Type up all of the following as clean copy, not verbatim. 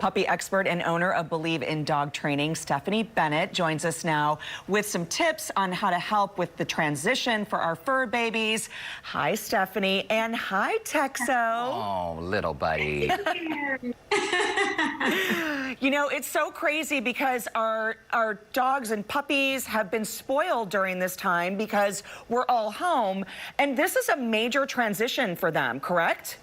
puppy expert and owner of Believe in Dog Training, Stephanie Bennett, joins us now with some tips on how to help with the transition for our fur babies. Hi, Stephanie, and hi, Texo. Oh, little buddy. You know, it's so crazy because our dogs and puppies have been spoiled during this time because we're all home, and this is a major transition for them, correct?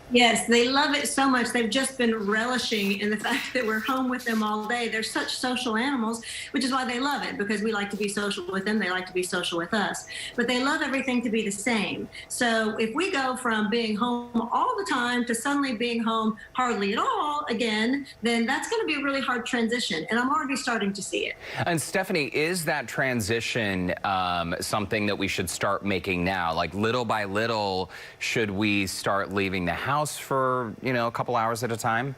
Yes, they love it so much. They've just been relishing in the fact that we're home with them all day. They're such social animals, which is why they love it, because we like to be social with them. They like to be social with us. But they love everything to be the same. So if we go from being home all the time to suddenly being home hardly at all again, then that's going to be a really hard transition. And I'm already starting to see it. And Stephanie, is that transition something that we should start making now? Like little by little, should we start leaving the house for, you know, a couple hours at a time?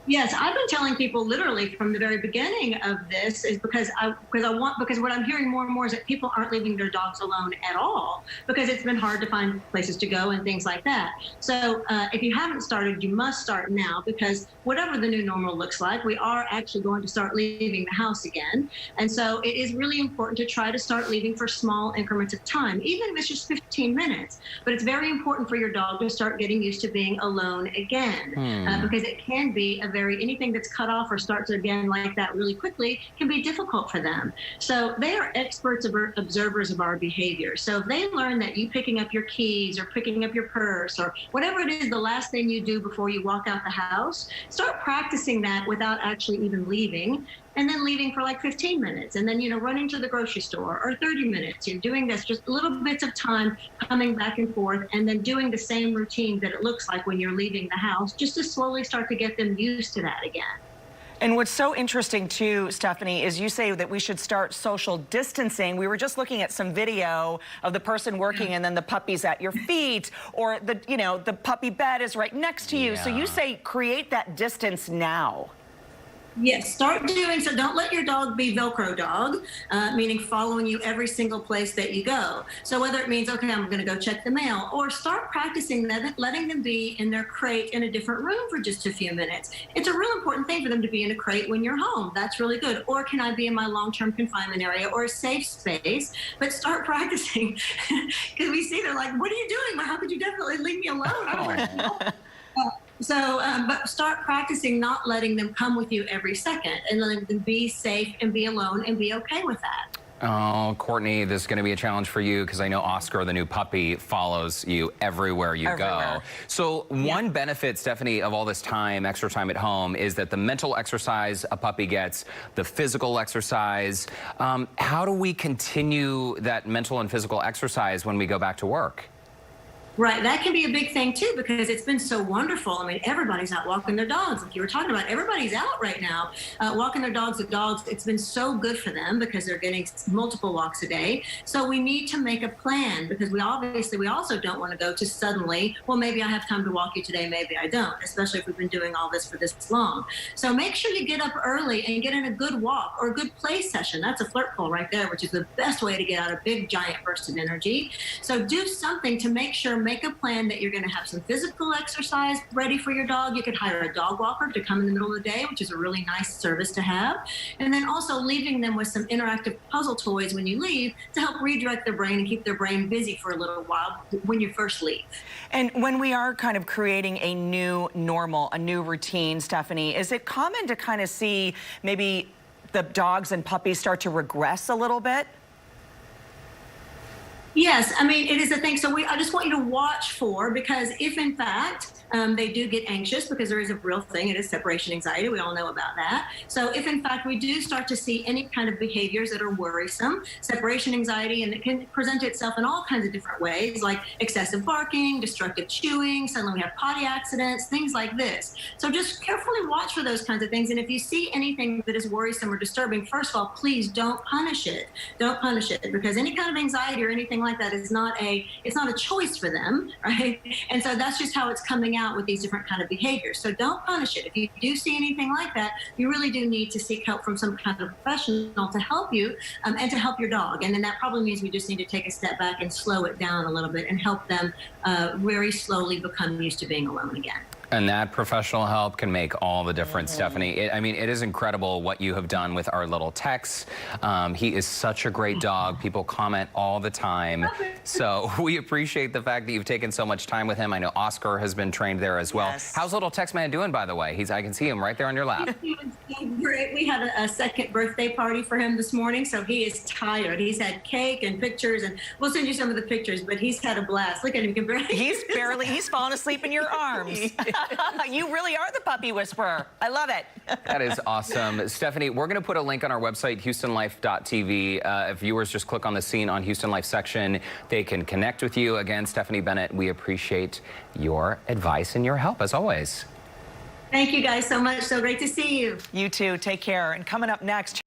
Yes, I've been telling people literally from the very beginning of this is because what I'm hearing more and more is that people aren't leaving their dogs alone at all because it's been hard to find places to go and things like that. So if you haven't started, you must start now, because whatever the new normal looks like, we are actually going to start leaving the house again. And so it is really important to try to start leaving for small increments of time, even if it's just 15 minutes. But it's very important for your dog to start getting used to being alone again, because it can be anything that's cut off or starts again like that really quickly can be difficult for them. So they are experts observers of our behavior. So if they learn that you picking up your keys or picking up your purse or whatever it is, the last thing you do before you walk out the house, start practicing that without actually even leaving, and then leaving for like 15 minutes, and then, you know, running to the grocery store, or 30 minutes. You're doing this, just little bits of time coming back and forth, and then doing the same routine that it looks like when you're leaving the house, just to slowly start to get them used to that again. And what's so interesting too, Stephanie, is you say that we should start social distancing. We were just looking at some video of the person working and then the puppy's at your feet, or the, you know, the puppy bed is right next to you. So you say create that distance now. Yes, start doing so. Don't let your dog be Velcro dog, meaning following you every single place that you go. So whether it means, okay, I'm going to go check the mail, or start practicing that, letting them be in their crate in a different room for just a few minutes. It's a real important thing for them to be in a crate when you're home. That's really good. Or can I be in my long-term confinement area or a safe space? But start practicing, because we see they're like, what are you doing? Well, how could you definitely leave me alone? I'm like, no. But start practicing not letting them come with you every second, and letting them be safe and be alone and be okay with that. Oh, Courtney, this is going to be a challenge for you, because I know Oscar, the new puppy, follows you everywhere you go. So one benefit, Stephanie, of all this time, extra time at home, is that the mental exercise a puppy gets, the physical exercise. How do we continue that mental and physical exercise when we go back to work? Right, that can be a big thing too, because it's been so wonderful. I mean, everybody's out walking their dogs, like you were talking about. Everybody's out right now walking their dogs with dogs. It's been so good for them because they're getting multiple walks a day. So we need to make a plan, because we also don't want to go to suddenly, well, maybe I have time to walk you today, maybe I don't, especially if we've been doing all this for this long. So make sure you get up early and get in a good walk or a good play session. That's a flirt pull right there, which is the best way to get out a big giant burst of energy. So do something to make a plan that you're going to have some physical exercise ready for your dog. You could hire a dog walker to come in the middle of the day, which is a really nice service to have. And then also leaving them with some interactive puzzle toys when you leave to help redirect their brain and keep their brain busy for a little while when you first leave. And when we are kind of creating a new normal, a new routine, Stephanie, is it common to kind of see maybe the dogs and puppies start to regress a little bit? Yes, I mean, it is a thing. So I just want you to watch for, because if in fact they do get anxious, because there is a real thing, it is separation anxiety. We all know about that. So if in fact we do start to see any kind of behaviors that are worrisome, separation anxiety, and it can present itself in all kinds of different ways, like excessive barking, destructive chewing, suddenly we have potty accidents, things like this. So just carefully watch for those kinds of things. And if you see anything that is worrisome or disturbing, first of all, please don't punish it. Don't punish it, because any kind of anxiety or anything like that is not a choice for them, right? And so that's just how it's coming out with these different kind of behaviors. So don't punish it. If you do see anything like that, you really do need to seek help from some kind of professional to help you and to help your dog. And then that probably means we just need to take a step back and slow it down a little bit and help them very slowly become used to being alone again. And that professional help can make all the difference, Stephanie. I mean, it is incredible what you have done with our little Tex. He is such a great dog. People comment all the time. So we appreciate the fact that you've taken so much time with him. I know Oscar has been trained there as well. Yes. How's little Tex man doing, by the way? I can see him right there on your lap. We had a second birthday party for him this morning, so he is tired. He's had cake and pictures, and we'll send you some of the pictures, but he's had a blast. Look at him. He's fallen asleep in your arms. You really are the puppy whisperer. I love it. That is awesome. Stephanie, we're going to put a link on our website, HoustonLife.tv. If viewers just click on the Scene on Houston Life section, they can connect with you. Again, Stephanie Bennett, we appreciate your advice and your help, as always. Thank you guys so much. So great to see you. You too. Take care. And coming up next...